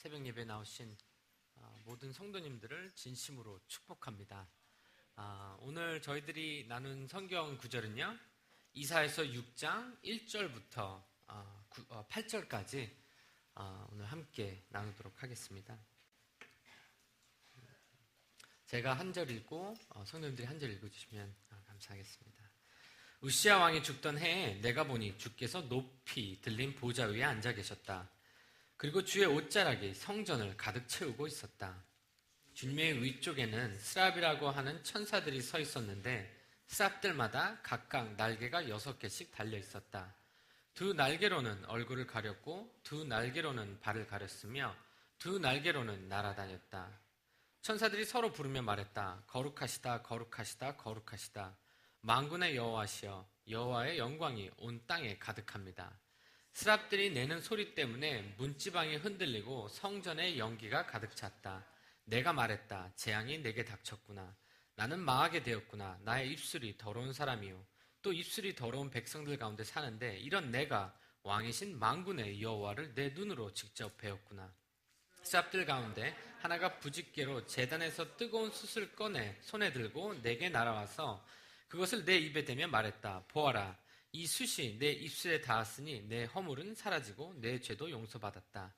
새벽 예배에 나오신 모든 성도님들을 진심으로 축복합니다. 오늘 저희들이 나눈 성경 구절은요, 이사야서 6장 1절부터 8절까지 오늘 함께 나누도록 하겠습니다. 제가 한 절 읽고 성도님들이 한 절 읽어주시면 감사하겠습니다. 우시야 왕이 죽던 해에 내가 보니 주께서 높이 들린 보좌 위에 앉아 계셨다. 그리고 주의 옷자락이 성전을 가득 채우고 있었다. 주님의 위쪽에는 스랍이라고 하는 천사들이 서 있었는데 스랍들마다 각각 날개가 6개씩 달려 있었다. 두 날개로는 얼굴을 가렸고 두 날개로는 발을 가렸으며 두 날개로는 날아다녔다. 천사들이 서로 부르며 말했다. 거룩하시다, 거룩하시다, 거룩하시다. 만군의 여호와시여, 여호와의 영광이 온 땅에 가득합니다. 스랍들이 내는 소리 때문에 문지방이 흔들리고 성전의 연기가 가득 찼다. 내가 말했다. 재앙이 내게 닥쳤구나. 나는 망하게 되었구나. 나의 입술이 더러운 사람이요, 또 입술이 더러운 백성들 가운데 사는데 이런 내가 왕이신 만군의 여호와를 내 눈으로 직접 배웠구나. 스랍들 가운데 하나가 부집개로 제단에서 뜨거운 숯을 꺼내 손에 들고 내게 날아와서 그것을 내 입에 대며 말했다. 보아라, 이 숯이 내 입술에 닿았으니 내 허물은 사라지고 내 죄도 용서받았다.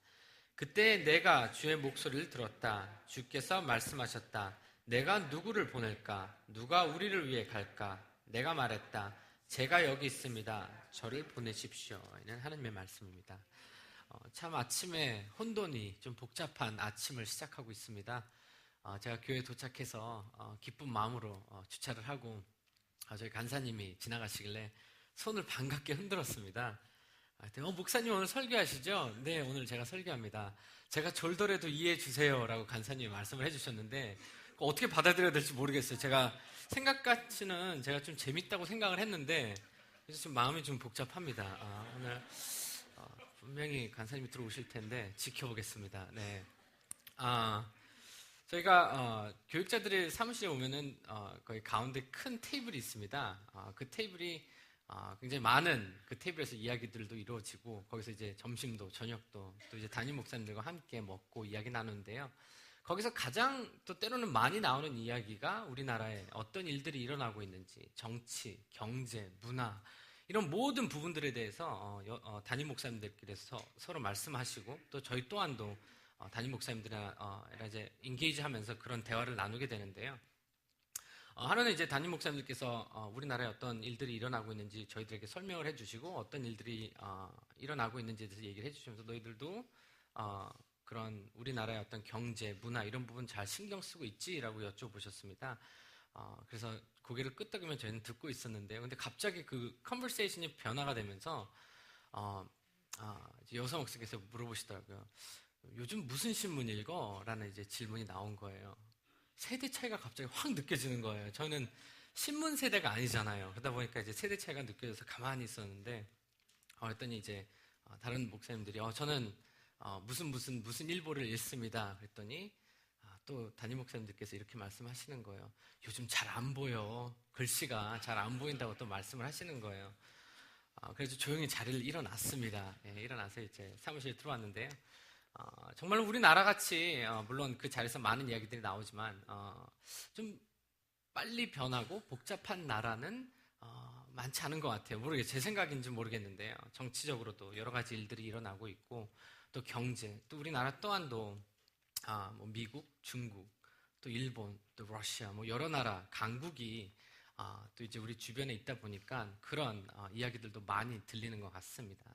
그때 내가 주의 목소리를 들었다. 주께서 말씀하셨다. 내가 누구를 보낼까? 누가 우리를 위해 갈까? 내가 말했다. 제가 여기 있습니다. 저를 보내십시오. 이는 하나님의 말씀입니다. 참 아침에 혼돈이 좀 복잡한 아침을 시작하고 있습니다. 제가 교회에 도착해서 기쁜 마음으로 주차를 하고 저희 간사님이 지나가시길래 손을 반갑게 흔들었습니다. 목사님 오늘 설교하시죠? 네, 오늘 제가 설교합니다. 제가 졸더라도 이해해 주세요 라고 간사님이 말씀을 해주셨는데 어떻게 받아들여야 될지 모르겠어요. 제가 생각같이는 제가 좀 재밌다고 생각을 했는데 그래서 좀 마음이 좀 복잡합니다. 오늘 분명히 간사님이 들어오실 텐데 지켜보겠습니다. 네. 저희가 교육자들의 사무실에 오면은 거기 가운데 큰 테이블이 있습니다. 그 테이블이 굉장히 많은 그 테이블에서 이야기들도 이루어지고 거기서 이제 점심도 저녁도 또 이제 담임 목사님들과 함께 먹고 이야기 나누는데요. 거기서 가장 또 때로는 많이 나오는 이야기가 우리나라에 어떤 일들이 일어나고 있는지, 정치, 경제, 문화 이런 모든 부분들에 대해서 담임 목사님들끼리서 서로 말씀하시고 또 저희 또한도 담임 목사님들이랑 이제 인게이지하면서 그런 대화를 나누게 되는데요. 하루는 이제 담임 목사님들께서 우리나라에 어떤 일들이 일어나고 있는지 저희들에게 설명을 해주시고 어떤 일들이 일어나고 있는지에 대해서 얘기를 해주시면서 너희들도 그런 우리나라의 어떤 경제, 문화 이런 부분 잘 신경 쓰고 있지라고 여쭤보셨습니다. 그래서 고개를 끄덕이면 저희는 듣고 있었는데요. 근데 갑자기 그 컨버세이션이 변화가 되면서 여성 목사님께서 물어보시더라고요. 요즘 무슨 신문 읽어? 라는 이제 질문이 나온 거예요. 세대 차이가 갑자기 확 느껴지는 거예요. 저는 신문 세대가 아니잖아요. 그러다 보니까 이제 세대 차이가 느껴져서 가만히 있었는데, 그랬더니 이제 다른 목사님들이 저는 무슨 일보를 읽습니다. 그랬더니 또 담임 목사님들께서 이렇게 말씀하시는 거예요. 요즘 잘 안 보여. 글씨가 잘 안 보인다고 또 말씀을 하시는 거예요. 그래서 조용히 자리를 일어났습니다. 일어나서 이제 사무실에 들어왔는데요. 정말 우리나라 같이 물론 그 자리에서 많은 이야기들이 나오지만 좀 빨리 변하고 복잡한 나라는 많지 않은 것 같아요. 제 생각인지 모르겠는데요. 정치적으로도 여러 가지 일들이 일어나고 있고 또 경제, 또 우리나라 또한도 뭐 미국, 중국, 또 일본, 또 러시아, 뭐 여러 나라 강국이 또 이제 우리 주변에 있다 보니까 그런 이야기들도 많이 들리는 것 같습니다.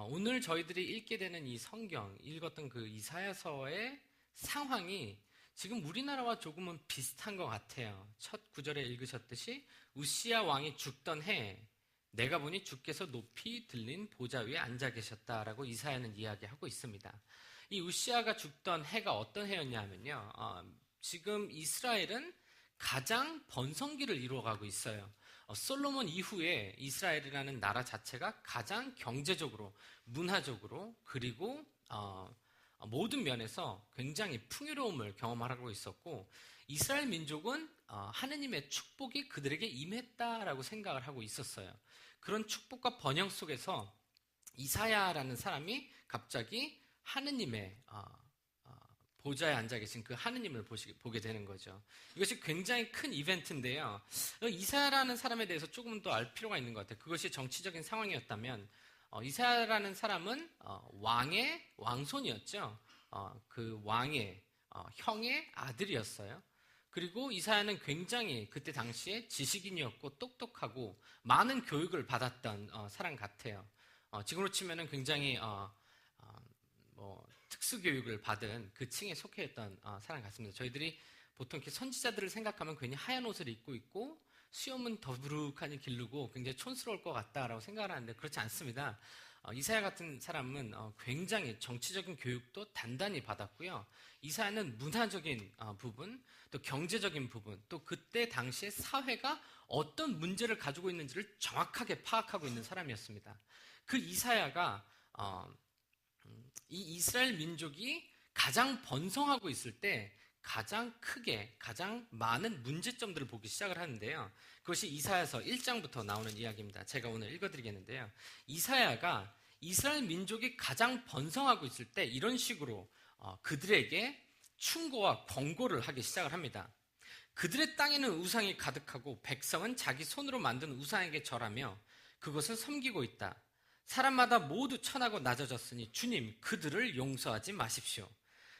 오늘 저희들이 읽게 되는 이 성경, 읽었던 그 이사야서의 상황이 지금 우리나라와 조금은 비슷한 것 같아요. 첫 구절에 읽으셨듯이 우시야 왕이 죽던 해에 내가 보니 주께서 높이 들린 보좌 위에 앉아 계셨다라고 이사야는 이야기하고 있습니다. 이 우시야가 죽던 해가 어떤 해였냐면요. 지금 이스라엘은 가장 번성기를 이루어가고 있어요. 솔로몬 이후에 이스라엘이라는 나라 자체가 가장 경제적으로, 문화적으로 그리고 모든 면에서 굉장히 풍요로움을 경험하고 있었고 이스라엘 민족은 하느님의 축복이 그들에게 임했다라고 생각을 하고 있었어요. 그런 축복과 번영 속에서 이사야라는 사람이 갑자기 하느님의 보좌에 앉아 계신 그 하느님을 보게 되는 거죠. 이것이 굉장히 큰 이벤트인데요. 이사야라는 사람에 대해서 조금 더 알 필요가 있는 것 같아요. 그것이 정치적인 상황이었다면 이사야라는 사람은 왕의 왕손이었죠. 그 왕의 형의 아들이었어요. 그리고 이사야는 굉장히 그때 당시에 지식인이었고 똑똑하고 많은 교육을 받았던 사람 같아요. 지금으로 치면은 굉장히 특수교육을 받은 그 층에 속해 있던 사람 같습니다. 저희들이 보통 이렇게 선지자들을 생각하면 괜히 하얀 옷을 입고 있고 수염은 더부룩하니 기르고 굉장히 촌스러울 것 같다라고 생각을 하는데 그렇지 않습니다. 이사야 같은 사람은 굉장히 정치적인 교육도 단단히 받았고요. 이사야는 문화적인 부분, 또 경제적인 부분, 또 그때 당시에 사회가 어떤 문제를 가지고 있는지를 정확하게 파악하고 있는 사람이었습니다. 그 이사야가 이 이스라엘 민족이 가장 번성하고 있을 때 가장 크게 가장 많은 문제점들을 보기 시작을 하는데요. 그것이 이사야서 1장부터 나오는 이야기입니다. 제가 오늘 읽어드리겠는데요. 이사야가 이스라엘 민족이 가장 번성하고 있을 때 이런 식으로 그들에게 충고와 권고를 하기 시작을 합니다. 그들의 땅에는 우상이 가득하고 백성은 자기 손으로 만든 우상에게 절하며 그것을 섬기고 있다. 사람마다 모두 천하고 낮아졌으니 주님 그들을 용서하지 마십시오.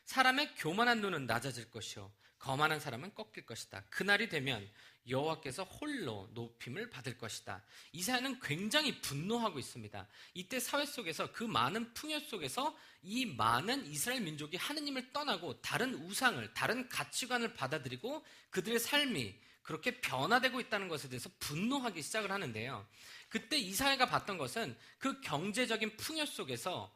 사람의 교만한 눈은 낮아질 것이요 거만한 사람은 꺾일 것이다. 그날이 되면 여호와께서 홀로 높임을 받을 것이다. 이사야는 굉장히 분노하고 있습니다. 이때 사회 속에서 그 많은 풍요 속에서 이 많은 이스라엘 민족이 하느님을 떠나고 다른 우상을 다른 가치관을 받아들이고 그들의 삶이 그렇게 변화되고 있다는 것에 대해서 분노하기 시작을 하는데요. 그때 이사야가 봤던 것은 그 경제적인 풍요 속에서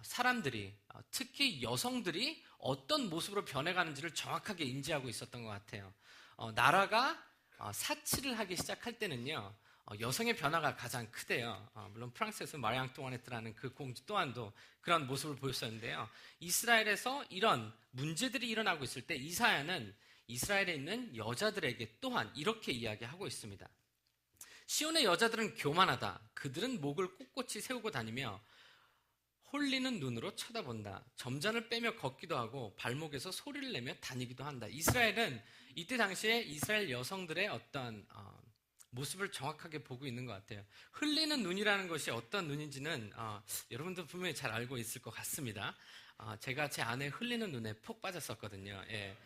사람들이 특히 여성들이 어떤 모습으로 변해가는지를 정확하게 인지하고 있었던 것 같아요. 나라가 사치를 하기 시작할 때는요. 여성의 변화가 가장 크대요. 물론 프랑스에서 마리 앙뚜아네트라는 그 공주 또한도 그런 모습을 보였었는데요. 이스라엘에서 이런 문제들이 일어나고 있을 때 이사야는 이스라엘에 있는 여자들에게 또한 이렇게 이야기하고 있습니다. 시온의 여자들은 교만하다. 그들은 목을 꼿꼿이 세우고 다니며 홀리는 눈으로 쳐다본다. 점잔을 빼며 걷기도 하고 발목에서 소리를 내며 다니기도 한다. 이스라엘은 이때 당시에 이스라엘 여성들의 어떤 모습을 정확하게 보고 있는 것 같아요. 흘리는 눈이라는 것이 어떤 눈인지는 여러분도 분명히 잘 알고 있을 것 같습니다. 제가 제 아내 흘리는 눈에 푹 빠졌었거든요. 예.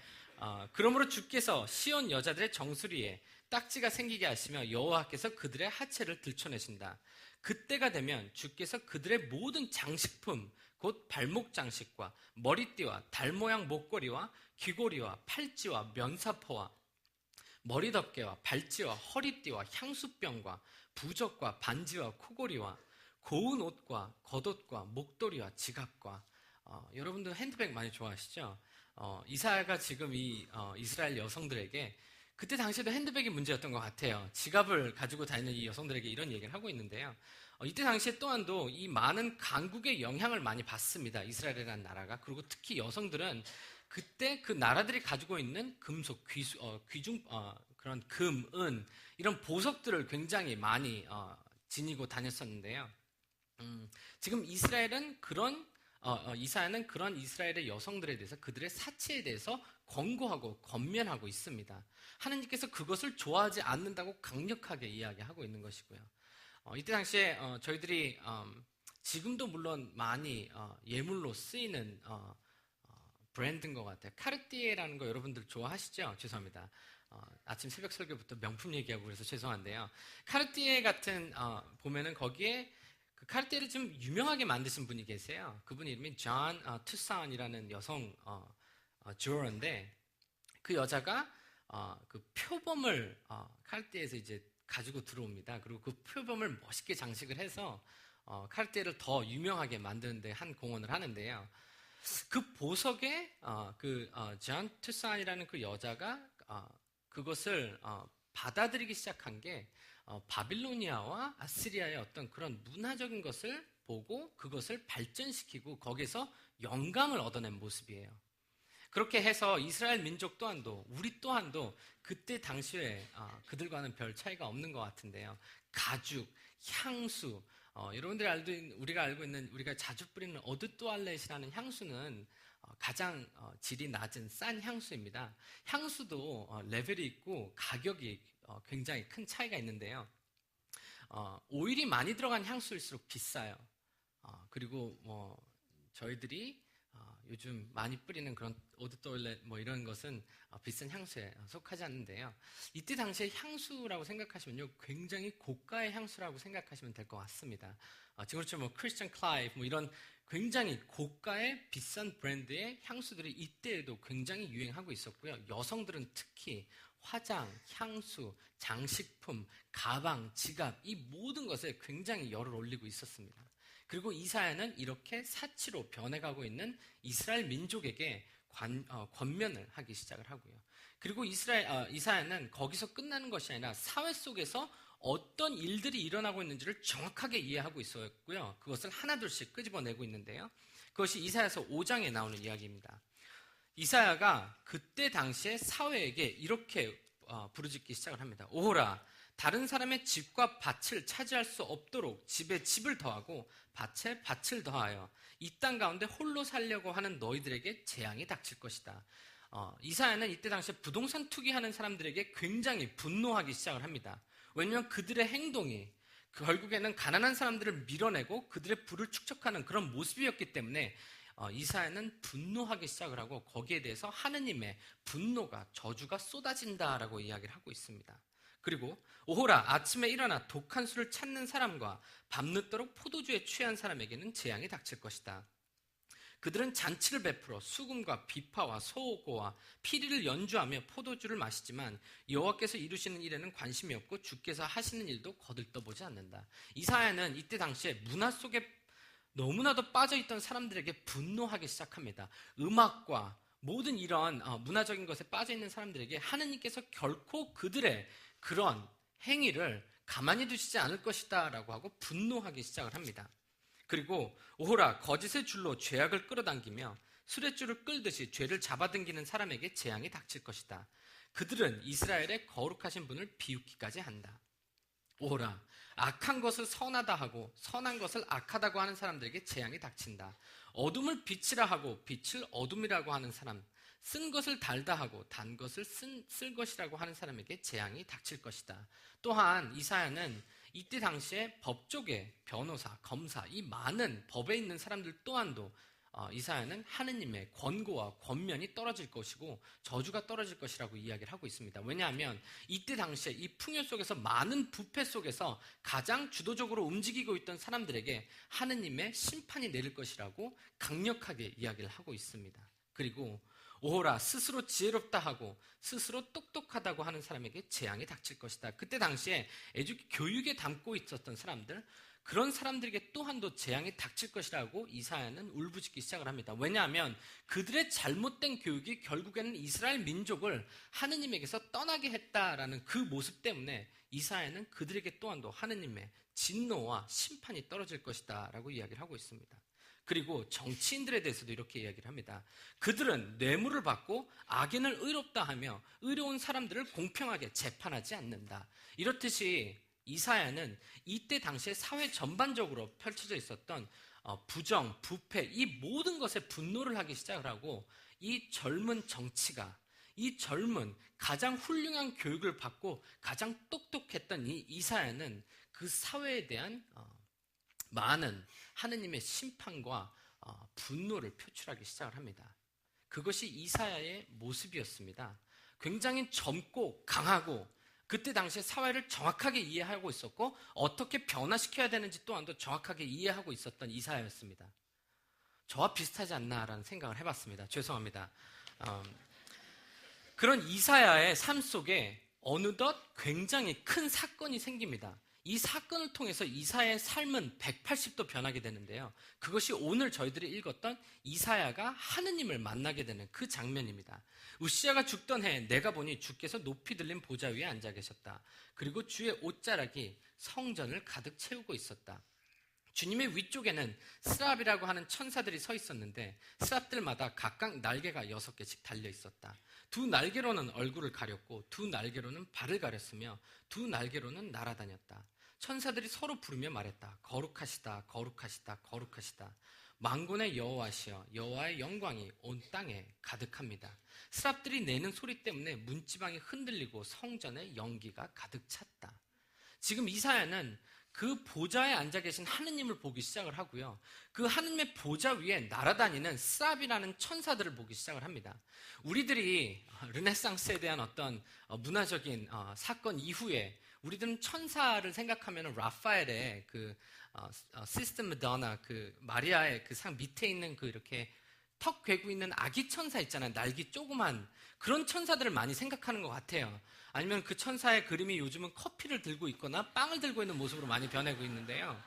그러므로 주께서 시온 여자들의 정수리에 딱지가 생기게 하시며 여호와께서 그들의 하체를 들춰내신다. 그때가 되면 주께서 그들의 모든 장식품 곧 발목 장식과 머리띠와 달 모양 목걸이와 귀고리와 팔찌와 면사포와 머리덮개와 발찌와 허리띠와 향수병과 부적과 반지와 코고리와 고운 옷과 겉옷과 목도리와 지갑과 여러분들 핸드백 많이 좋아하시죠? 이사야가 지금 이 이스라엘 여성들에게 그때 당시에도 핸드백이 문제였던 것 같아요. 지갑을 가지고 다니는 이 여성들에게 이런 얘기를 하고 있는데요. 이때 당시에 또한도 이 많은 강국의 영향을 많이 받습니다. 이스라엘이라는 나라가. 그리고 특히 여성들은 그때 그 나라들이 가지고 있는 금속, 귀중, 그런 금, 은, 이런 보석들을 굉장히 많이 지니고 다녔었는데요. 지금 이스라엘은 이사야는 그런 이스라엘의 여성들에 대해서 그들의 사치에 대해서 권고하고 권면하고 있습니다. 하느님께서 그것을 좋아하지 않는다고 강력하게 이야기하고 있는 것이고요. 이때 당시에 저희들이 지금도 물론 많이 예물로 쓰이는 브랜드인 것 같아요. 카르띠에라는 거 여러분들 좋아하시죠? 죄송합니다. 아침 새벽 설교부터 명품 얘기하고 그래서 죄송한데요. 카르띠에 같은 보면은 거기에 그 카르띠에를 좀 유명하게 만드신 분이 계세요. 그분 이름이 존 투산이라는 여성 주어인데 그 여자가 그 표범을 카르띠에에서 이제 가지고 들어옵니다. 그리고 그 표범을 멋있게 장식을 해서 카르띠에를 더 유명하게 만드는데 한 공헌을 하는데요. 그 보석에 존 투산이라는 그 여자가 그것을 받아들이기 시작한 게 바빌로니아와 아시리아의 어떤 그런 문화적인 것을 보고 그것을 발전시키고 거기서 영감을 얻어낸 모습이에요. 그렇게 해서 이스라엘 민족 또한도 우리 또한도 그때 당시에 그들과는 별 차이가 없는 것 같은데요. 가죽, 향수, 우리가 알고 있는 우리가 자주 뿌리는 어드또알렛이라는 향수는 가장 질이 낮은 싼 향수입니다. 향수도 레벨이 있고 가격이 굉장히 큰 차이가 있는데요. 오일이 많이 들어간 향수일수록 비싸요. 그리고 저희들이 요즘 많이 뿌리는 그런 오드또일렛 이런 것은 비싼 향수에 속하지 않는데요. 이때 당시에 향수라고 생각하시면요, 굉장히 고가의 향수라고 생각하시면 될 것 같습니다. 지금처럼 크리스천 클라이브 이런 굉장히 고가의 비싼 브랜드의 향수들이 이때에도 굉장히 유행하고 있었고요. 여성들은 특히 화장, 향수, 장식품, 가방, 지갑 이 모든 것에 굉장히 열을 올리고 있었습니다. 그리고 이사야는 이렇게 사치로 변해가고 있는 이스라엘 민족에게 권면을 하기 시작을 하고요. 그리고 이사야는 거기서 끝나는 것이 아니라 사회 속에서 어떤 일들이 일어나고 있는지를 정확하게 이해하고 있었고요. 그것을 하나둘씩 끄집어내고 있는데요. 그것이 이사야서 5장에 나오는 이야기입니다. 이사야가 그때 당시에 사회에게 이렇게 부르짖기 시작을 합니다. 오호라, 다른 사람의 집과 밭을 차지할 수 없도록 집에 집을 더하고 밭에 밭을 더하여 이 땅 가운데 홀로 살려고 하는 너희들에게 재앙이 닥칠 것이다. 이사야는 이때 당시에 부동산 투기하는 사람들에게 굉장히 분노하기 시작을 합니다. 왜냐하면 그들의 행동이 결국에는 가난한 사람들을 밀어내고 그들의 부를 축적하는 그런 모습이었기 때문에 이사야는 분노하기 시작을 하고 거기에 대해서 하느님의 분노가, 저주가 쏟아진다라고 이야기를 하고 있습니다. 그리고 오호라, 아침에 일어나 독한 술을 찾는 사람과 밤늦도록 포도주에 취한 사람에게는 재앙이 닥칠 것이다. 그들은 잔치를 베풀어 수금과 비파와 소고와 피리를 연주하며 포도주를 마시지만 여호와께서 이루시는 일에는 관심이 없고 주께서 하시는 일도 거들떠보지 않는다. 이사야는 이때 당시에 문화 속에 너무나도 빠져있던 사람들에게 분노하기 시작합니다. 음악과 모든 이런 문화적인 것에 빠져있는 사람들에게 하느님께서 결코 그들의 그런 행위를 가만히 두시지 않을 것이다 라고 하고 분노하기 시작을 합니다. 그리고 오호라, 거짓의 줄로 죄악을 끌어당기며 수레줄을 끌듯이 죄를 잡아당기는 사람에게 재앙이 닥칠 것이다. 그들은 이스라엘의 거룩하신 분을 비웃기까지 한다. 오호라, 악한 것을 선하다 하고 선한 것을 악하다고 하는 사람들에게 재앙이 닥친다. 어둠을 빛이라 하고 빛을 어둠이라고 하는 사람, 쓴 것을 달다 하고 단 것을 쓸 것이라고 하는 사람에게 재앙이 닥칠 것이다. 또한 이사야는 이때 당시에 법조계, 변호사, 검사, 이 많은 법에 있는 사람들 또한도 이사야는 하느님의 권고와 권면이 떨어질 것이고 저주가 떨어질 것이라고 이야기를 하고 있습니다. 왜냐하면 이때 당시에 이 풍요 속에서 많은 부패 속에서 가장 주도적으로 움직이고 있던 사람들에게 하느님의 심판이 내릴 것이라고 강력하게 이야기를 하고 있습니다. 그리고 오호라, 스스로 지혜롭다 하고 스스로 똑똑하다고 하는 사람에게 재앙이 닥칠 것이다. 그때 당시에 교육에 담고 있었던 사람들, 그런 사람들에게 또한도 재앙이 닥칠 것이라고 이사야는 울부짖기 시작을 합니다. 왜냐하면 그들의 잘못된 교육이 결국에는 이스라엘 민족을 하느님에게서 떠나게 했다라는 그 모습 때문에 이사야는 그들에게 또한도 하느님의 진노와 심판이 떨어질 것이다 라고 이야기를 하고 있습니다. 그리고 정치인들에 대해서도 이렇게 이야기를 합니다. 그들은 뇌물을 받고 악인을 의롭다 하며 의로운 사람들을 공평하게 재판하지 않는다. 이렇듯이 이사야는 이때 당시에 사회 전반적으로 펼쳐져 있었던 부정, 부패, 이 모든 것에 분노를 하기 시작을 하고 이 젊은 정치가, 이 젊은 가장 훌륭한 교육을 받고 가장 똑똑했던 이 이사야는 그 사회에 대한 많은 하느님의 심판과 분노를 표출하기 시작을 합니다. 그것이 이사야의 모습이었습니다. 굉장히 젊고 강하고 그때 당시에 사회를 정확하게 이해하고 있었고 어떻게 변화시켜야 되는지 또한도 정확하게 이해하고 있었던 이사야였습니다. 저와 비슷하지 않나라는 생각을 해봤습니다. 죄송합니다. 그런 이사야의 삶 속에 어느덧 굉장히 큰 사건이 생깁니다. 이 사건을 통해서 이사야의 삶은 180도 변하게 되는데요. 그것이 오늘 저희들이 읽었던 이사야가 하느님을 만나게 되는 그 장면입니다. 우시야가 죽던 해에 내가 보니 주께서 높이 들린 보좌 위에 앉아 계셨다. 그리고 주의 옷자락이 성전을 가득 채우고 있었다. 주님의 위쪽에는 스랍이라고 하는 천사들이 서 있었는데 스랍들마다 각각 날개가 6개씩 달려 있었다. 두 날개로는 얼굴을 가렸고 두 날개로는 발을 가렸으며 두 날개로는 날아다녔다. 천사들이 서로 부르며 말했다. 거룩하시다, 거룩하시다, 거룩하시다. 만군의 여호와시여, 여호와의 영광이 온 땅에 가득합니다. 스랍들이 내는 소리 때문에 문지방이 흔들리고 성전에 연기가 가득 찼다. 지금 이사야는 그 보좌에 앉아 계신 하느님을 보기 시작을 하고요. 그 하느님의 보좌 위에 날아다니는 스랍이라는 천사들을 보기 시작을 합니다. 우리들이 르네상스에 대한 어떤 문화적인 사건 이후에 우리들은 천사를 생각하면 라파엘의 그 시스터 마도나, 그 마리아의 그 상 밑에 있는 그 이렇게 턱 괴고 있는 아기 천사 있잖아요. 날개 조그만 그런 천사들을 많이 생각하는 것 같아요. 아니면 그 천사의 그림이 요즘은 커피를 들고 있거나 빵을 들고 있는 모습으로 많이 변하고 있는데요.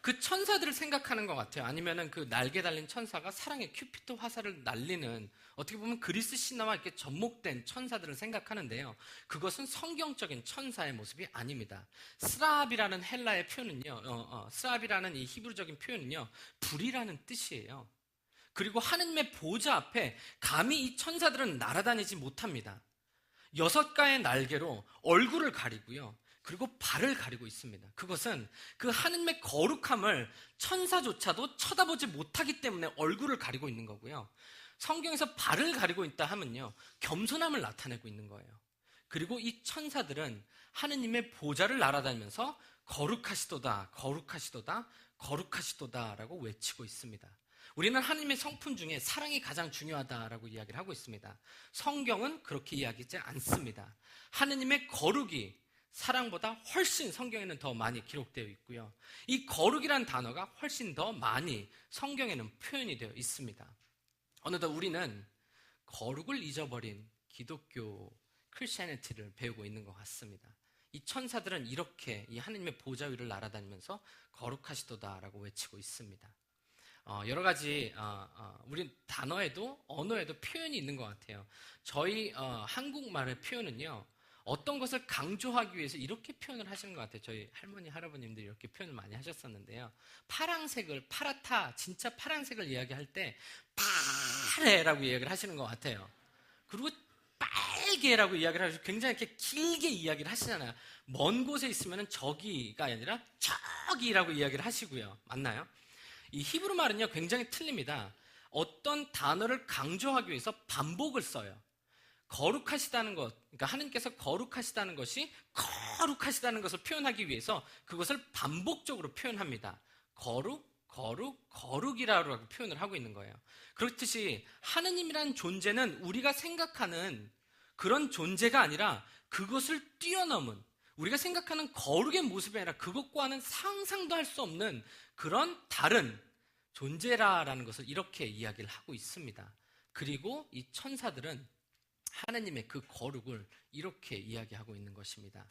그 천사들을 생각하는 것 같아요. 아니면은 그 날개 달린 천사가 사랑의 큐피트 화살을 날리는, 어떻게 보면 그리스 신화와 이렇게 접목된 천사들을 생각하는데요. 그것은 성경적인 천사의 모습이 아닙니다. 스랍이라는 헬라의 표현은요, 스랍이라는 이 히브리적인 표현은요, 불이라는 뜻이에요. 그리고 하느님의 보좌 앞에 감히 이 천사들은 날아다니지 못합니다. 6가의 날개로 얼굴을 가리고요. 그리고 발을 가리고 있습니다. 그것은 그 하느님의 거룩함을 천사조차도 쳐다보지 못하기 때문에 얼굴을 가리고 있는 거고요. 성경에서 발을 가리고 있다 하면요, 겸손함을 나타내고 있는 거예요. 그리고 이 천사들은 하느님의 보좌를 날아다니면서 거룩하시도다, 거룩하시도다, 거룩하시도다 라고 외치고 있습니다. 우리는 하느님의 성품 중에 사랑이 가장 중요하다라고 이야기를 하고 있습니다. 성경은 그렇게 이야기하지 않습니다. 하느님의 거룩이 사랑보다 훨씬 성경에는 더 많이 기록되어 있고요. 이 거룩이라는 단어가 훨씬 더 많이 성경에는 표현이 되어 있습니다. 어느덧 우리는 거룩을 잊어버린 기독교 크리스천리티를 배우고 있는 것 같습니다. 이 천사들은 이렇게 이 하느님의 보좌 위를 날아다니면서 거룩하시도다라고 외치고 있습니다. 여러 가지 우리 단어에도 언어에도 표현이 있는 것 같아요. 저희 한국말의 표현은요, 어떤 것을 강조하기 위해서 이렇게 표현을 하시는 것 같아요. 저희 할머니, 할아버님들이 이렇게 표현을 많이 하셨었는데요. 파랑색을, 파랗다, 진짜 파란색을 이야기할 때 파래라고 이야기를 하시는 것 같아요. 그리고 빨개라고 이야기를 하시고 굉장히 이렇게 길게 이야기를 하시잖아요. 먼 곳에 있으면 저기가 아니라 저기라고 이야기를 하시고요. 맞나요? 이 히브리 말은요, 굉장히 틀립니다. 어떤 단어를 강조하기 위해서 반복을 써요. 거룩하시다는 것, 그러니까 하느님께서 거룩하시다는 것이 거룩하시다는 것을 표현하기 위해서 그것을 반복적으로 표현합니다. 거룩, 거룩, 거룩이라고 표현을 하고 있는 거예요. 그렇듯이 하느님이라는 존재는 우리가 생각하는 그런 존재가 아니라 그것을 뛰어넘은, 우리가 생각하는 거룩의 모습이 아니라 그것과는 상상도 할 수 없는 그런 다른 존재라는 것을 이렇게 이야기를 하고 있습니다. 그리고 이 천사들은 하느님의 그 거룩을 이렇게 이야기하고 있는 것입니다.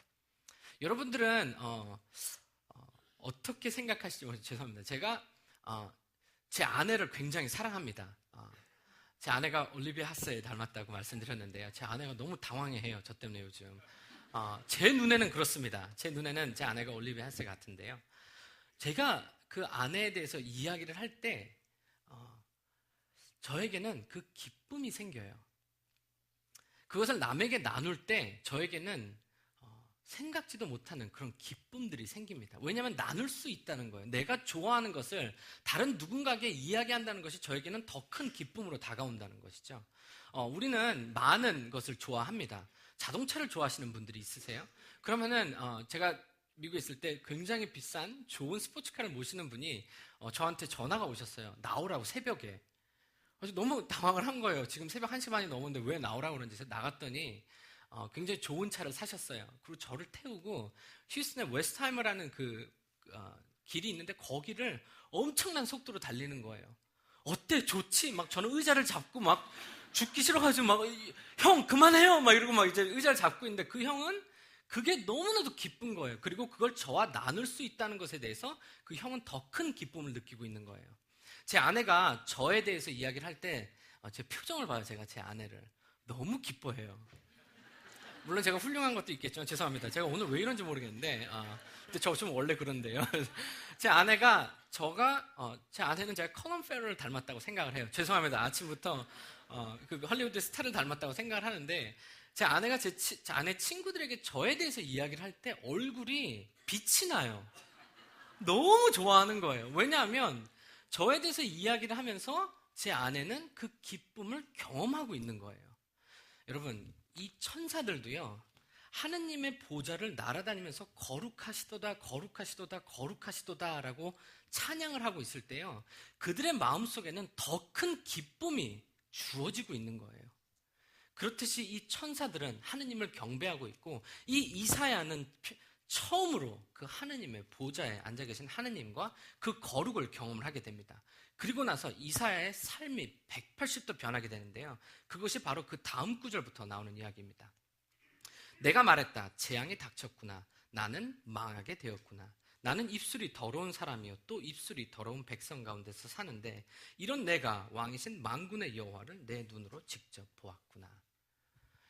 여러분들은 어떻게 생각하실지 모르겠어요. 죄송합니다. 제가 제 아내를 굉장히 사랑합니다. 제 아내가 올리비아 하스에 닮았다고 말씀드렸는데요. 제 아내가 너무 당황해해요. 저 때문에 요즘. 제 눈에는 그렇습니다. 제 눈에는 제 아내가 올리비아 하스 같은데요. 제가 그 아내에 대해서 이야기를 할 때 저에게는 그 기쁨이 생겨요. 그것을 남에게 나눌 때 저에게는 생각지도 못하는 그런 기쁨들이 생깁니다. 왜냐하면 나눌 수 있다는 거예요. 내가 좋아하는 것을 다른 누군가에게 이야기한다는 것이 저에게는 더 큰 기쁨으로 다가온다는 것이죠. 우리는 많은 것을 좋아합니다. 자동차를 좋아하시는 분들이 있으세요? 그러면은 제가 미국에 있을 때 굉장히 비싼 좋은 스포츠카를 모시는 분이 저한테 전화가 오셨어요. 나오라고, 새벽에. 그래서 너무 당황을 한 거예요. 지금 새벽 1시 반이 넘었는데 왜 나오라고 그러는지. 나갔더니 굉장히 좋은 차를 사셨어요. 그리고 저를 태우고 휴스턴의 웨스트하이머라는 길이 있는데 거기를 엄청난 속도로 달리는 거예요. 어때? 좋지? 막 저는 의자를 잡고 막 죽기 싫어가지고 막 형 그만해요 막 이러고 막 이제 의자를 잡고 있는데 그 형은 그게 너무나도 기쁜 거예요. 그리고 그걸 저와 나눌 수 있다는 것에 대해서 그 형은 더 큰 기쁨을 느끼고 있는 거예요. 제 아내가 저에 대해서 이야기를 할 때 제 표정을 봐요. 제가 제 아내를 너무 기뻐해요. 물론 제가 훌륭한 것도 있겠지만 죄송합니다. 제가 오늘 왜 이런지 모르겠는데 근데 저 좀 원래 그런데요. 제 아내가 제 아내는 제가 커넌 페럴을 닮았다고 생각을 해요. 죄송합니다. 아침부터 그 헐리우드 스타를 닮았다고 생각을 하는데 제 아내가 제 아내 친구들에게 저에 대해서 이야기를 할 때 얼굴이 빛이 나요. 너무 좋아하는 거예요. 왜냐하면 저에 대해서 이야기를 하면서 제 아내는 그 기쁨을 경험하고 있는 거예요. 여러분, 이 천사들도요, 하느님의 보좌를 날아다니면서 거룩하시도다, 거룩하시도다, 거룩하시도다 라고 찬양을 하고 있을 때요, 그들의 마음속에는 더 큰 기쁨이 주어지고 있는 거예요. 그렇듯이 이 천사들은 하느님을 경배하고 있고, 이 이사야는 처음으로 그 하느님의 보좌에 앉아 계신 하느님과 그 거룩을 경험을 하게 됩니다. 그리고 나서 이사야의 삶이 180도 변하게 되는데요, 그것이 바로 그 다음 구절부터 나오는 이야기입니다. 내가 말했다. 재앙이 닥쳤구나. 나는 망하게 되었구나. 나는 입술이 더러운 사람이요 또 입술이 더러운 백성 가운데서 사는데 이런 내가 왕이신 만군의 여호와를 내 눈으로 직접 보았구나.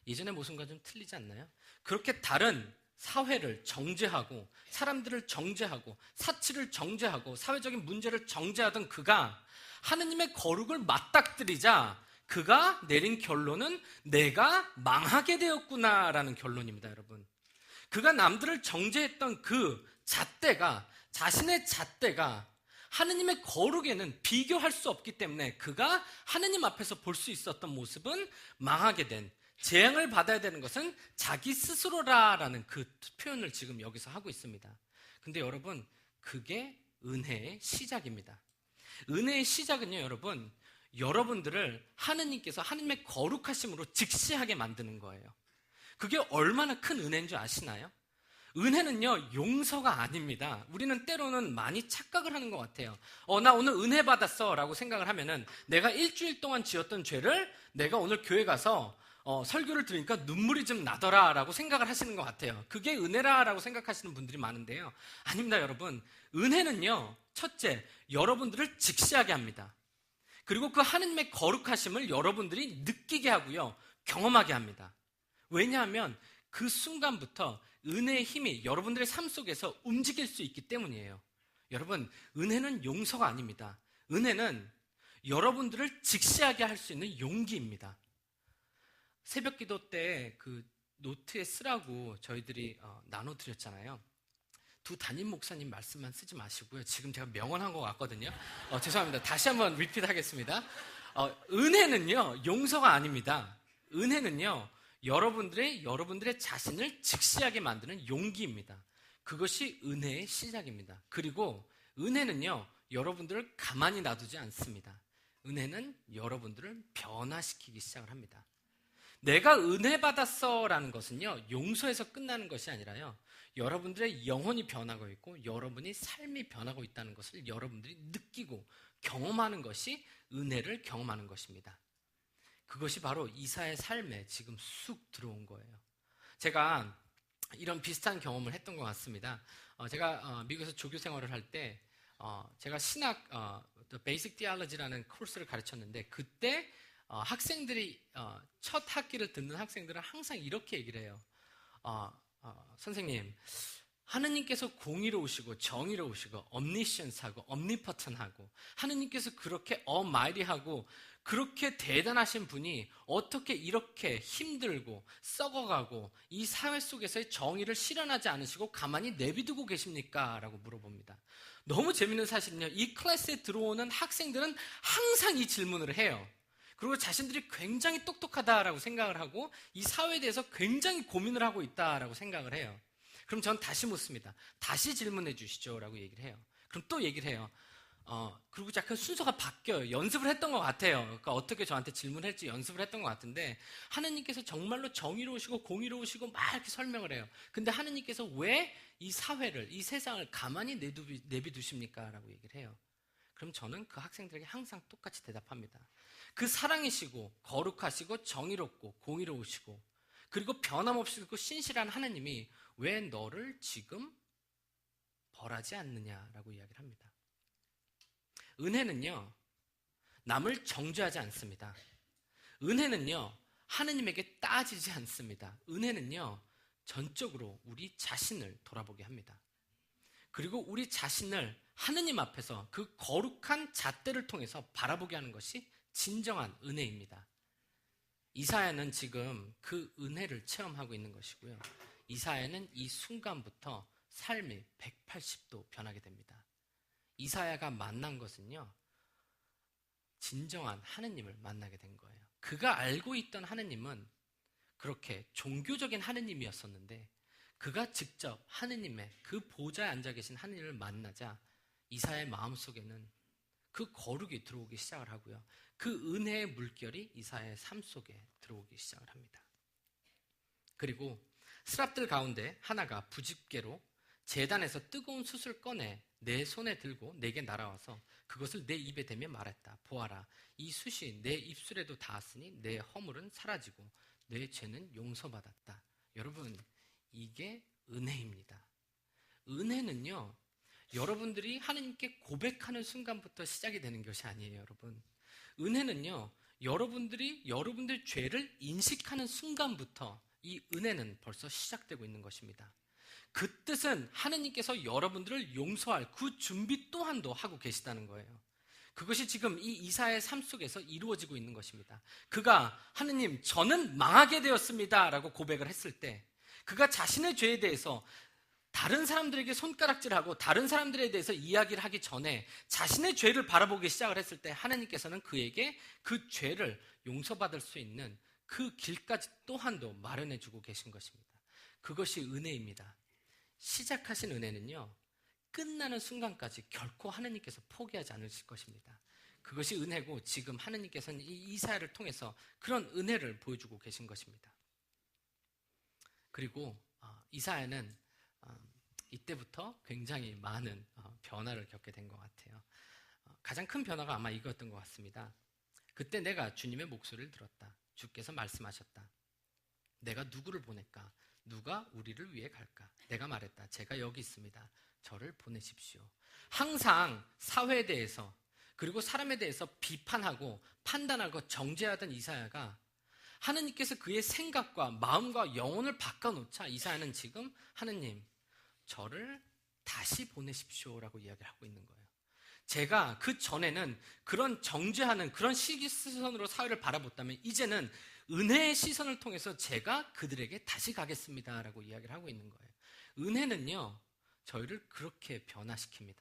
예전의 모습과 좀 틀리지 않나요? 그렇게 다른 사회를 정죄하고 사람들을 정죄하고 사치를 정죄하고 사회적인 문제를 정죄하던 그가 하느님의 거룩을 맞닥뜨리자 그가 내린 결론은 내가 망하게 되었구나라는 결론입니다, 여러분. 그가 남들을 정죄했던 그 잣대가, 자신의 잣대가 하느님의 거룩에는 비교할 수 없기 때문에 그가 하느님 앞에서 볼 수 있었던 모습은 망하게 된, 재앙을 받아야 되는 것은 자기 스스로라라는 그 표현을 지금 여기서 하고 있습니다. 근데 여러분, 그게 은혜의 시작입니다. 은혜의 시작은요, 여러분, 여러분들을 하느님께서 하느님의 거룩하심으로 직시하게 만드는 거예요. 그게 얼마나 큰 은혜인 줄 아시나요? 은혜는요, 용서가 아닙니다. 우리는 때로는 많이 착각을 하는 것 같아요. 나 오늘 은혜 받았어 라고 생각을 하면은 내가 일주일 동안 지었던 죄를 내가 오늘 교회 가서 설교를 들으니까 눈물이 좀 나더라 라고 생각을 하시는 것 같아요. 그게 은혜라 라고 생각하시는 분들이 많은데요, 아닙니다. 여러분, 은혜는요, 첫째, 여러분들을 직시하게 합니다. 그리고 그 하느님의 거룩하심을 여러분들이 느끼게 하고요, 경험하게 합니다. 왜냐하면 그 순간부터 은혜의 힘이 여러분들의 삶 속에서 움직일 수 있기 때문이에요. 여러분, 은혜는 용서가 아닙니다. 은혜는 여러분들을 직시하게 할 수 있는 용기입니다. 새벽 기도 때 그 노트에 쓰라고 저희들이 나눠드렸잖아요. 두 담임 목사님 말씀만 쓰지 마시고요. 지금 제가 명언한 것 같거든요. 죄송합니다. 다시 한번 리피트 하겠습니다. 은혜는요, 용서가 아닙니다. 은혜는요, 여러분들의 자신을 직시하게 만드는 용기입니다. 그것이 은혜의 시작입니다. 그리고 은혜는요, 여러분들을 가만히 놔두지 않습니다. 은혜는 여러분들을 변화시키기 시작을 합니다. 내가 은혜 받았어 라는 것은요, 용서에서 끝나는 것이 아니라요, 여러분들의 영혼이 변하고 있고 여러분이 삶이 변하고 있다는 것을 여러분들이 느끼고 경험하는 것이 은혜를 경험하는 것입니다. 그것이 바로 이사의 삶에 지금 쑥 들어온 거예요. 제가 이런 비슷한 경험을 했던 것 같습니다. 제가 미국에서 조교 생활을 할 때 제가 신학 베이직 디알러지라는 코र्스를 가르쳤는데, 그때 학생들이 첫 학기를 듣는 학생들은 항상 이렇게 얘기를 해요. 선생님, 하느님께서 공의로우시고 정의로우시고 omniscience하고 omnipotent하고 하느님께서 그렇게 almighty하고 그렇게 대단하신 분이 어떻게 이렇게 힘들고 썩어가고 이 사회 속에서의 정의를 실현하지 않으시고 가만히 내비두고 계십니까? 라고 물어봅니다. 너무 재밌는 사실은요, 이 클래스에 들어오는 학생들은 항상 이 질문을 해요. 그리고 자신들이 굉장히 똑똑하다라고 생각을 하고 이 사회에 대해서 굉장히 고민을 하고 있다라고 생각을 해요. 그럼 전 다시 묻습니다. 다시 질문해 주시죠 라고 얘기를 해요. 그럼 또 얘기를 해요. 그리고 약간 순서가 바뀌어요. 연습을 했던 것 같아요. 그러니까 어떻게 저한테 질문할지 연습을 했던 것 같은데, 하느님께서 정말로 정의로우시고 공의로우시고 막 이렇게 설명을 해요. 근데 하느님께서 왜 이 사회를, 이 세상을 가만히 내비두십니까? 라고 얘기를 해요. 그럼 저는 그 학생들에게 항상 똑같이 대답합니다. 그 사랑이시고 거룩하시고 정의롭고 공의로우시고 그리고 변함없이고 신실한 하나님이 왜 너를 지금 벌하지 않느냐라고 이야기를 합니다. 은혜는요, 남을 정죄하지 않습니다. 은혜는요, 하느님에게 따지지 않습니다. 은혜는요, 전적으로 우리 자신을 돌아보게 합니다. 그리고 우리 자신을 하느님 앞에서 그 거룩한 잣대를 통해서 바라보게 하는 것이 진정한 은혜입니다. 이사야는 지금 그 은혜를 체험하고 있는 것이고요. 이사야는 이 순간부터 삶이 180도 변하게 됩니다. 이사야가 만난 것은요, 진정한 하느님을 만나게 된 거예요. 그가 알고 있던 하느님은 그렇게 종교적인 하느님이었었는데, 그가 직접 하느님의 그 보좌에 앉아 계신 하느님을 만나자 이사야의 마음속에는 그 거룩이 들어오기 시작을 하고요. 그 은혜의 물결이 이사야의 삶 속에 들어오기 시작을 합니다. 그리고 스랍들 가운데 하나가 부집개로 제단에서 뜨거운 숯을 꺼내 내 손에 들고 내게 날아와서 그것을 내 입에 대며 말했다. 보아라, 이 숯이 내 입술에도 닿았으니 내 허물은 사라지고 내 죄는 용서받았다. 여러분, 이게 은혜입니다. 은혜는요, 여러분들이 하나님께 고백하는 순간부터 시작이 되는 것이 아니에요, 여러분. 은혜는요, 여러분들이 여러분들 죄를 인식하는 순간부터 이 은혜는 벌써 시작되고 있는 것입니다. 그 뜻은 하느님께서 여러분들을 용서할 그 준비 또한도 하고 계시다는 거예요. 그것이 지금 이 이사야의 삶 속에서 이루어지고 있는 것입니다. 그가 하느님, 저는 망하게 되었습니다 라고 고백을 했을 때, 그가 자신의 죄에 대해서 다른 사람들에게 손가락질하고 다른 사람들에 대해서 이야기를 하기 전에 자신의 죄를 바라보기 시작을 했을 때 하나님께서는 그에게 그 죄를 용서받을 수 있는 그 길까지 또한도 마련해 주고 계신 것입니다. 그것이 은혜입니다. 시작하신 은혜는요, 끝나는 순간까지 결코 하나님께서 포기하지 않으실 것입니다. 그것이 은혜고, 지금 하나님께서는 이 이사야를 통해서 그런 은혜를 보여주고 계신 것입니다. 그리고 이사야는 이때부터 굉장히 많은 변화를 겪게 된 것 같아요. 가장 큰 변화가 아마 이거였던 것 같습니다. 그때 내가 주님의 목소리를 들었다. 주께서 말씀하셨다. 내가 누구를 보낼까? 누가 우리를 위해 갈까? 내가 말했다. 제가 여기 있습니다. 저를 보내십시오. 항상 사회에 대해서 그리고 사람에 대해서 비판하고 판단하고 정죄하던 이사야가 하느님께서 그의 생각과 마음과 영혼을 바꿔놓자 이사야는 지금 하느님, 저를 다시 보내십시오라고 이야기를 하고 있는 거예요. 제가 그 전에는 그런 정죄하는 그런 시선으로 사회를 바라봤다면 이제는 은혜의 시선을 통해서 제가 그들에게 다시 가겠습니다라고 이야기를 하고 있는 거예요. 은혜는요, 저희를 그렇게 변화시킵니다.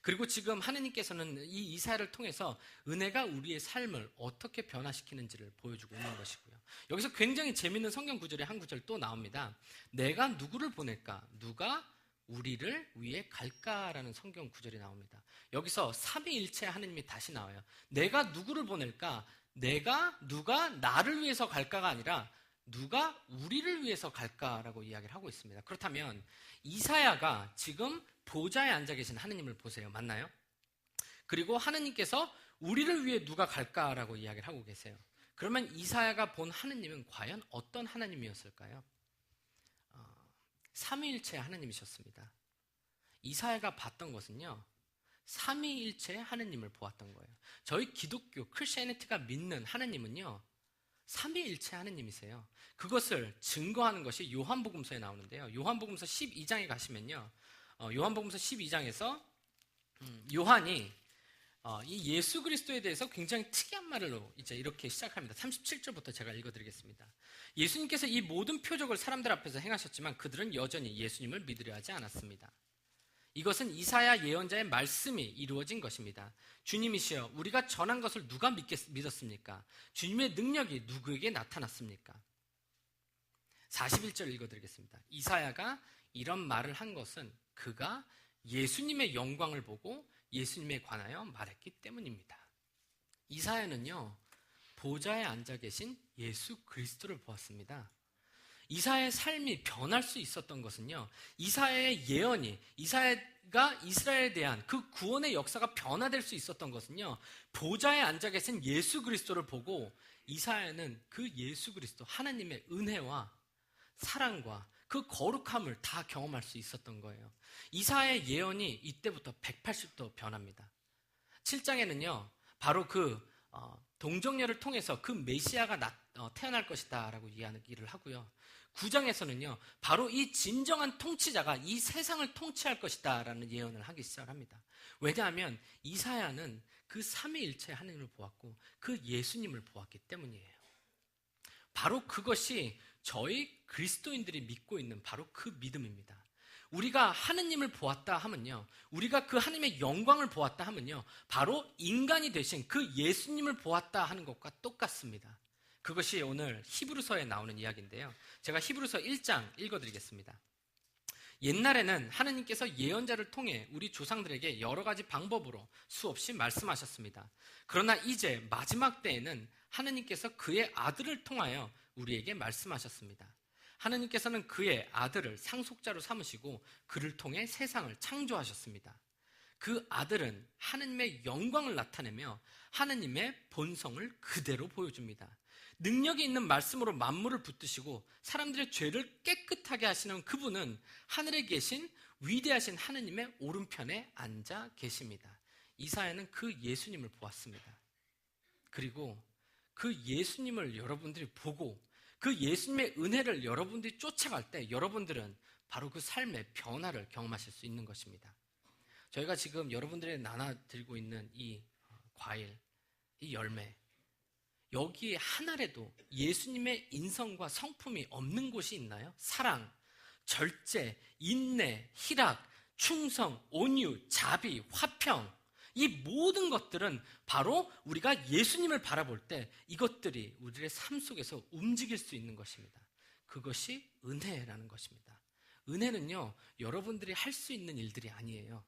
그리고 지금 하느님께서는 이 이사야를 통해서 은혜가 우리의 삶을 어떻게 변화시키는지를 보여주고 있는 것이고요. 여기서 굉장히 재미있는 성경 구절이 한 구절 또 나옵니다. 내가 누구를 보낼까? 누가 우리를 위해 갈까라는 성경 구절이 나옵니다. 여기서 삼위일체 하느님이 다시 나와요. 내가 누구를 보낼까? 누가 나를 위해서 갈까가 아니라 누가 우리를 위해서 갈까라고 이야기를 하고 있습니다. 그렇다면 이사야가 지금 보좌에 앉아 계신 하느님을 보세요. 맞나요? 그리고 하느님께서 우리를 위해 누가 갈까라고 이야기를 하고 계세요. 그러면 이사야가 본 하느님은 과연 어떤 하느님이었을까요? 삼위일체 하느님이셨습니다. 이사야가 봤던 것은요, 삼위일체 하느님을 보았던 거예요. 저희 기독교 크리스천리티가 믿는 하느님은요, 삼위일체 하느님이세요. 그것을 증거하는 것이 요한복음서에 나오는데요. 요한복음서 12장에 가시면요, 요한복음서 12장에서 요한이 이 예수 그리스도에 대해서 굉장히 특이한 말로 이제 이렇게 시작합니다. 37절부터 제가 읽어드리겠습니다. 예수님께서 이 모든 표적을 사람들 앞에서 행하셨지만 그들은 여전히 예수님을 믿으려 하지 않았습니다. 이것은 이사야 예언자의 말씀이 이루어진 것입니다. 주님이시여, 우리가 전한 것을 누가 믿었습니까? 주님의 능력이 누구에게 나타났습니까? 41절 읽어드리겠습니다. 이사야가 이런 말을 한 것은 그가 예수님의 영광을 보고 예수님에 관하여 말했기 때문입니다. 이사야는요, 보좌에 앉아 계신 예수 그리스도를 보았습니다. 이사야의 삶이 변할 수 있었던 것은요, 이사야의 예언이, 이사야가 이스라엘에 대한 그 구원의 역사가 변화될 수 있었던 것은요, 보좌에 앉아 계신 예수 그리스도를 보고 이사야는 그 예수 그리스도, 하나님의 은혜와 사랑과 그 거룩함을 다 경험할 수 있었던 거예요. 이사야의 예언이 이때부터 180도 변합니다. 7장에는요, 바로 그 동정녀를 통해서 그 메시아가 태어날 것이다 라고 이야기를 하고요. 9장에서는요, 바로 이 진정한 통치자가 이 세상을 통치할 것이다 라는 예언을 하기 시작합니다. 왜냐하면 이사야는 그 삼위일체 하나님을 보았고 그 예수님을 보았기 때문이에요. 바로 그것이 저희 그리스도인들이 믿고 있는 바로 그 믿음입니다. 우리가 하느님을 보았다 하면요, 우리가 그 하느님의 영광을 보았다 하면요, 바로 인간이 되신 그 예수님을 보았다 하는 것과 똑같습니다. 그것이 오늘 히브리서에 나오는 이야기인데요, 제가 히브리서 1장 읽어드리겠습니다. 옛날에는 하느님께서 예언자를 통해 우리 조상들에게 여러 가지 방법으로 수없이 말씀하셨습니다. 그러나 이제 마지막 때에는 하느님께서 그의 아들을 통하여 우리에게 말씀하셨습니다. 하느님께서는 그의 아들을 상속자로 삼으시고 그를 통해 세상을 창조하셨습니다. 그 아들은 하느님의 영광을 나타내며 하느님의 본성을 그대로 보여줍니다. 능력이 있는 말씀으로 만물을 붙드시고 사람들의 죄를 깨끗하게 하시는 그분은 하늘에 계신 위대하신 하느님의 오른편에 앉아 계십니다. 이사야는 그 예수님을 보았습니다. 그리고 그 예수님을 여러분들이 보고 그 예수님의 은혜를 여러분들이 쫓아갈 때 여러분들은 바로 그 삶의 변화를 경험하실 수 있는 것입니다. 저희가 지금 여러분들이 나눠드리고 있는 이 과일, 이 열매, 여기에 하나라도 예수님의 인성과 성품이 없는 곳이 있나요? 사랑, 절제, 인내, 희락, 충성, 온유, 자비, 화평, 이 모든 것들은 바로 우리가 예수님을 바라볼 때 이것들이 우리의 삶 속에서 움직일 수 있는 것입니다. 그것이 은혜라는 것입니다. 은혜는요, 여러분들이 할 수 있는 일들이 아니에요.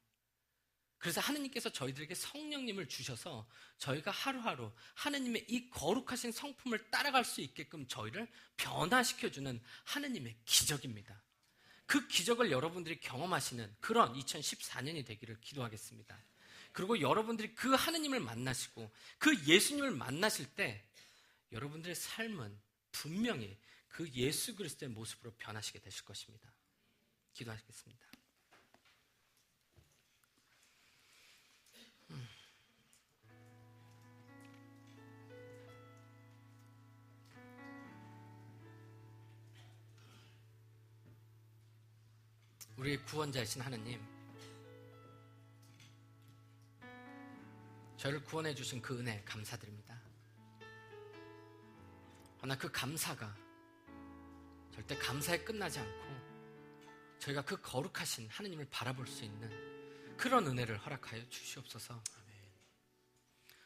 그래서 하느님께서 저희들에게 성령님을 주셔서 저희가 하루하루 하느님의 이 거룩하신 성품을 따라갈 수 있게끔 저희를 변화시켜주는 하느님의 기적입니다. 그 기적을 여러분들이 경험하시는 그런 2014년이 되기를 기도하겠습니다. 그리고 여러분들이 그 하느님을 만나시고 그 예수님을 만나실 때 여러분들의 삶은 분명히 그 예수 그리스도의 모습으로 변하시게 되실 것입니다. 기도하시겠습니다. 우리의 구원자이신 하느님, 저희를 구원해 주신 그 은혜 감사드립니다. 그러나 그 감사가 절대 감사에 끝나지 않고 저희가 그 거룩하신 하느님을 바라볼 수 있는 그런 은혜를 허락하여 주시옵소서.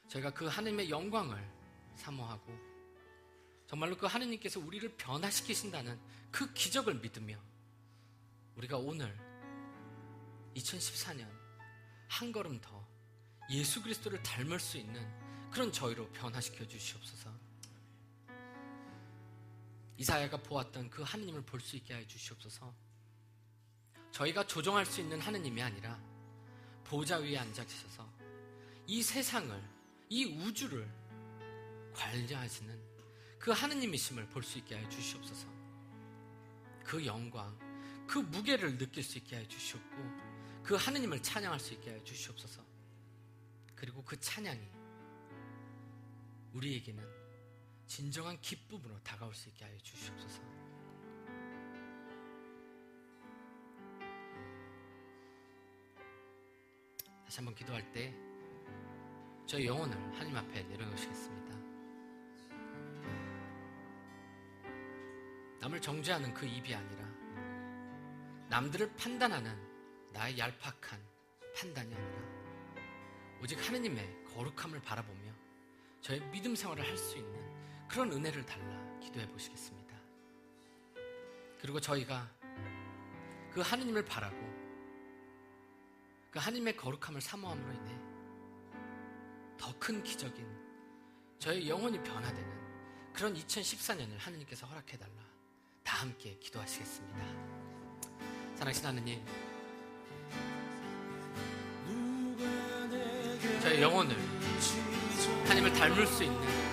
저희가 그 하느님의 영광을 사모하고 정말로 그 하느님께서 우리를 변화시키신다는 그 기적을 믿으며 우리가 오늘 2014년 한 걸음 더 예수 그리스도를 닮을 수 있는 그런 저희로 변화시켜 주시옵소서. 이사야가 보았던 그 하느님을 볼 수 있게 하여 주시옵소서. 저희가 조종할 수 있는 하느님이 아니라 보좌 위에 앉아 계셔서 이 세상을, 이 우주를 관리하시는 그 하느님이심을 볼 수 있게 하여 주시옵소서. 그 영광, 그 무게를 느낄 수 있게 하여 주시옵고 그 하느님을 찬양할 수 있게 하여 주시옵소서. 그리고 그 찬양이 우리에게는 진정한 기쁨으로 다가올 수 있게 하여 주시옵소서. 다시 한번 기도할 때 저희 영혼을 하나님 앞에 내려놓으시겠습니다. 남을 정죄하는 그 입이 아니라 남들을 판단하는 나의 얄팍한 판단이 아니라 오직 하느님의 거룩함을 바라보며 저의 믿음 생활을 할 수 있는 그런 은혜를 달라 기도해 보시겠습니다. 그리고 저희가 그 하느님을 바라고 그 하느님의 거룩함을 사모함으로 인해 더 큰 기적인 저의 영혼이 변화되는 그런 2014년을 하느님께서 허락해달라 다 함께 기도하시겠습니다. 사랑하신 하느님, 저의 영혼을 하나님을 닮을 수 있는